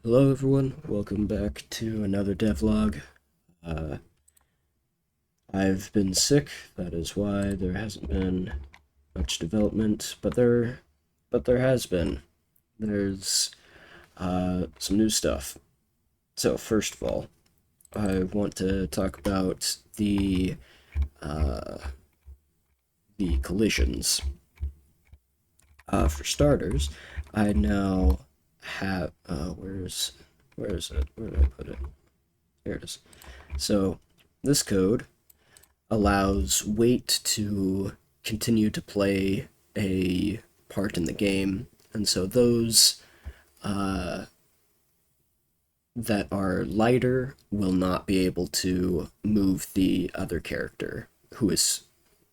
Hello everyone, welcome back to another devlog. Uh, I've been sick, that is why there hasn't been much development, but there has been. There's some new stuff. So first of all, I want to talk about uh, the collisions. For starters, I now have where is it? Where did I put it? Here it is. So this code allows wait to continue to play a part in the game, and so those uh, that are lighter will not be able to move the other character who is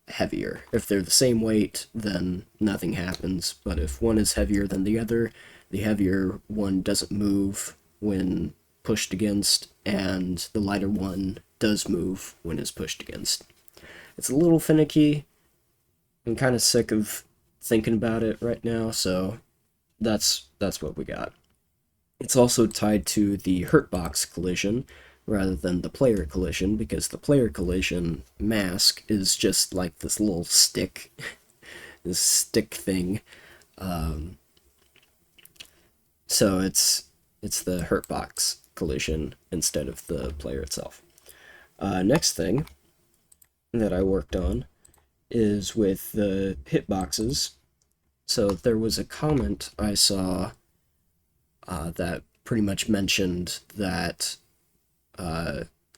heavier. If they're the same weight, then nothing happens, but if one is heavier than the heavier one doesn't move when pushed against, and the lighter one does move when is pushed against. It's a little finicky. I'm kind of sick of thinking about it right now, so that's what we got. It's also tied to the hurtbox collision rather than the player collision, because the player collision mask is just like this little stick, this stick thing. Um, so it's the hurtbox collision instead of the player itself. Next thing that I worked on is with the hitboxes. So there was a comment I saw that pretty much mentioned that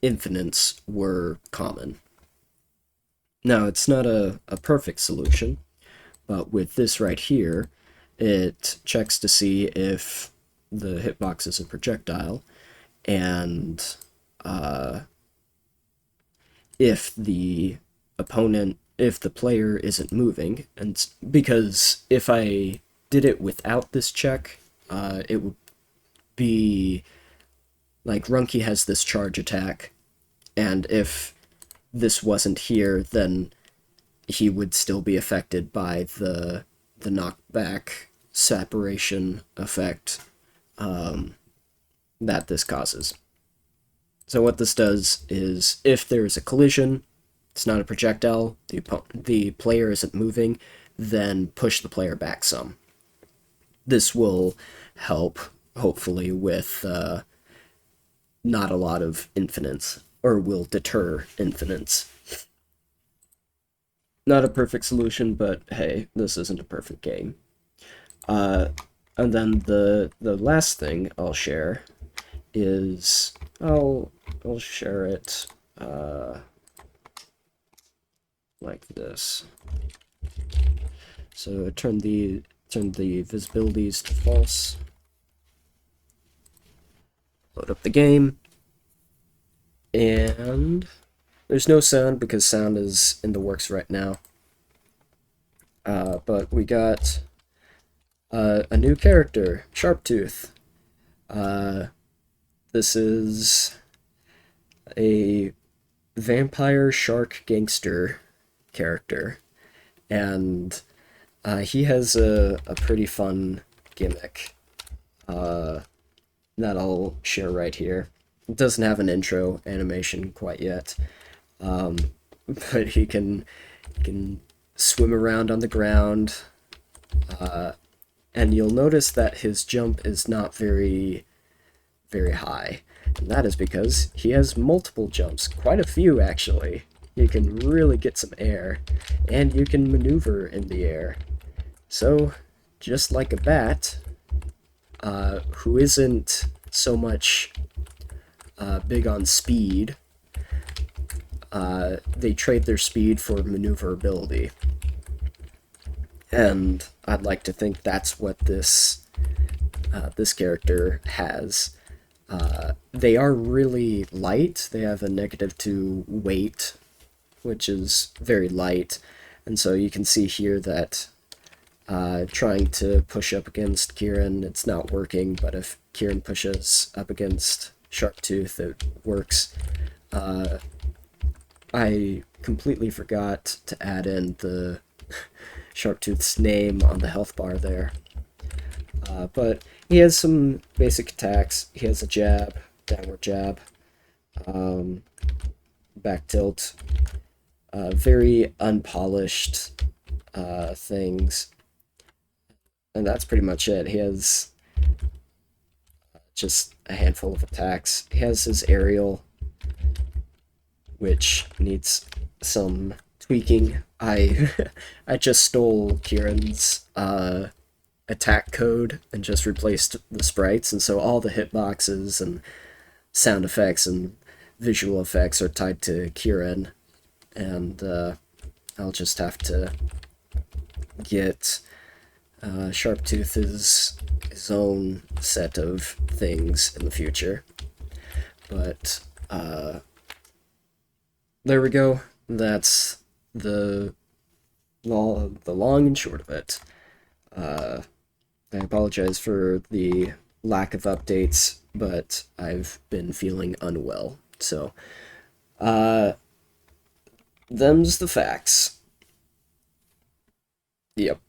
infinites were common. Now, it's not a perfect solution, but with this right here, it checks to see if the hitbox is a projectile, and if the if the player isn't moving, and because if I did it without this check, it would be like Runky has this charge attack, and if this wasn't here, then he would still be affected by the knockback separation effect that this causes. So what this does is, if there is a collision, it's not a projectile, the player isn't moving, then push the player back some. This will help, hopefully, with not a lot of infinites, or will deter infinites. Not a perfect solution, but hey, this isn't a perfect game. Uh, and then the last thing I'll share is I'll share it like this. So turn the visibilities to false. Load up the game, and there's no sound because sound is in the works right now. But we got a new character, Sharptooth. This is a vampire shark gangster character, and he has a pretty fun gimmick that I'll share right here. It doesn't have an intro animation quite yet, but he can swim around on the ground, and you'll notice that his jump is not very high, and that is because he has multiple jumps, quite a few actually. You can really get some air, and you can maneuver in the air. So, just like a bat, who isn't so much big on speed, they trade their speed for maneuverability. And I'd like to think that's what this character has. They are really light. They have a -2 weight, which is very light. And so you can see here that trying to push up against Kieran, it's not working, but if Kieran pushes up against Sharptooth, it works. I completely forgot to add in the Sharptooth's name on the health bar there. But he has some basic attacks. He has a jab, downward jab, back tilt, very unpolished things, and that's pretty much it. He has just a handful of attacks. He has his aerial, which needs some tweaking. I I just stole Kieran's attack code and just replaced the sprites, and so all the hitboxes and sound effects and visual effects are tied to Kieran, and I'll just have to get Sharptooth's his own set of things in the future. But there we go. That's the long and short of it. I apologize for the lack of updates, but I've been feeling unwell. So, them's the facts. Yep.